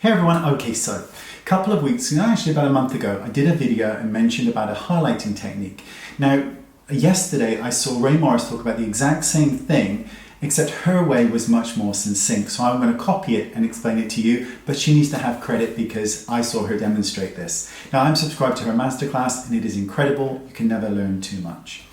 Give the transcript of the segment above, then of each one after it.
Hey everyone, okay, so a couple of weeks ago, actually about a month ago, I did a video and mentioned about a highlighting technique. Now, yesterday I saw Ray Morris talk about the exact same thing, except her way was much more succinct. So I'm going to copy it and explain it to you, but she needs to have credit because I saw her demonstrate this. Now, I'm subscribed to her masterclass and it is incredible. You can never learn too much.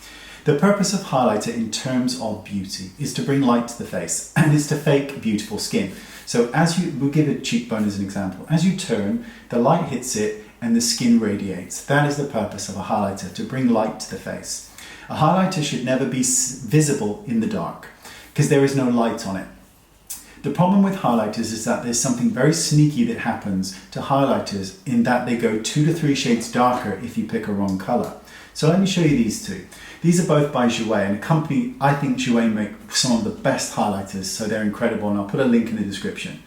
The purpose of highlighter in terms of beauty is to bring light to the face and is to fake beautiful skin. So we'll give a cheekbone as an example. As you turn, the light hits it and the skin radiates. That is the purpose of a highlighter, to bring light to the face. A highlighter should never be visible in the dark because there is no light on it. The problem with highlighters is that there's something very sneaky that happens to highlighters in that they go 2 to 3 shades darker if you pick a wrong color. So let me show you these two. These are both by Jouer, and a company, I think Jouer make some of the best highlighters, so they're incredible, and I'll put a link in the description.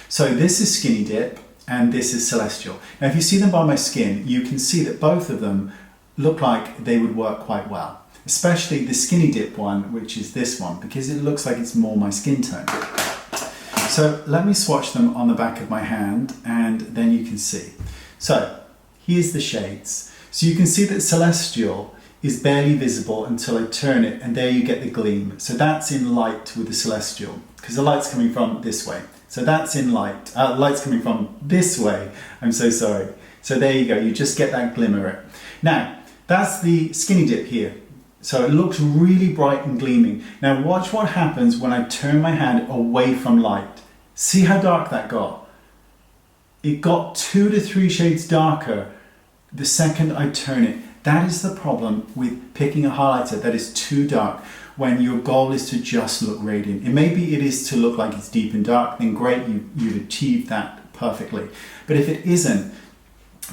So this is Skinny Dip and this is Celestial. Now if you see them by my skin, you can see that both of them look like they would work quite well, especially the Skinny Dip one, which is this one, because it looks like it's more my skin tone. So let me swatch them on the back of my hand and then you can see. So here's the shades. So you can see that Celestial is barely visible until I turn it, and there you get the gleam. So that's in light with the Celestial, because the light's coming from this way. So that's in light. Light's coming from this way. I'm so sorry. So there you go. You just get that glimmer. Now, that's the Skinny Dip here. So it looks really bright and gleaming. Now watch what happens when I turn my hand away from light. See how dark that got? It got 2 to 3 shades darker the second I turn it. That is the problem with picking a highlighter that is too dark when your goal is to just look radiant. And maybe it is to look like it's deep and dark, then great, you've achieved that perfectly. But if it isn't,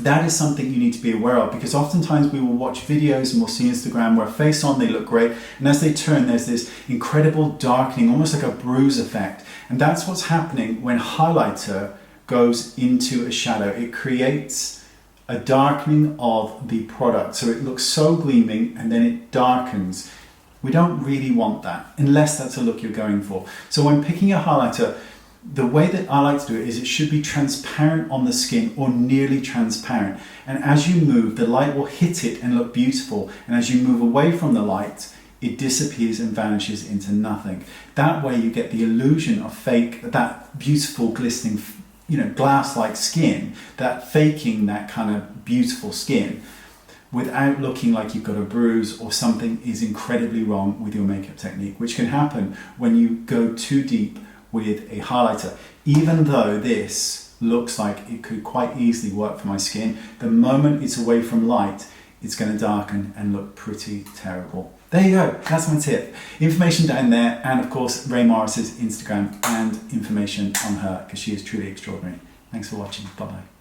that is something you need to be aware of, because oftentimes we will watch videos and we'll see Instagram where face on they look great, and as they turn there's this incredible darkening, almost like a bruise effect. And that's what's happening when highlighter goes into a shadow. It creates a darkening of the product. So it looks so gleaming and then it darkens. We don't really want that unless that's a look you're going for. So when picking a highlighter, the way that I like to do it is it should be transparent on the skin or nearly transparent. And as you move, the light will hit it and look beautiful. And as you move away from the light, it disappears and vanishes into nothing. That way you get the illusion of fake, that beautiful glistening, glass-like skin, that faking that kind of beautiful skin without looking like you've got a bruise or something is incredibly wrong with your makeup technique, which can happen when you go too deep with a highlighter. Even though this looks like it could quite easily work for my skin, the moment it's away from light, it's going to darken and look pretty terrible. There you go, that's my tip. Information down there, and of course Ray Morris's Instagram and information on her, because she is truly extraordinary. Thanks for watching, bye bye.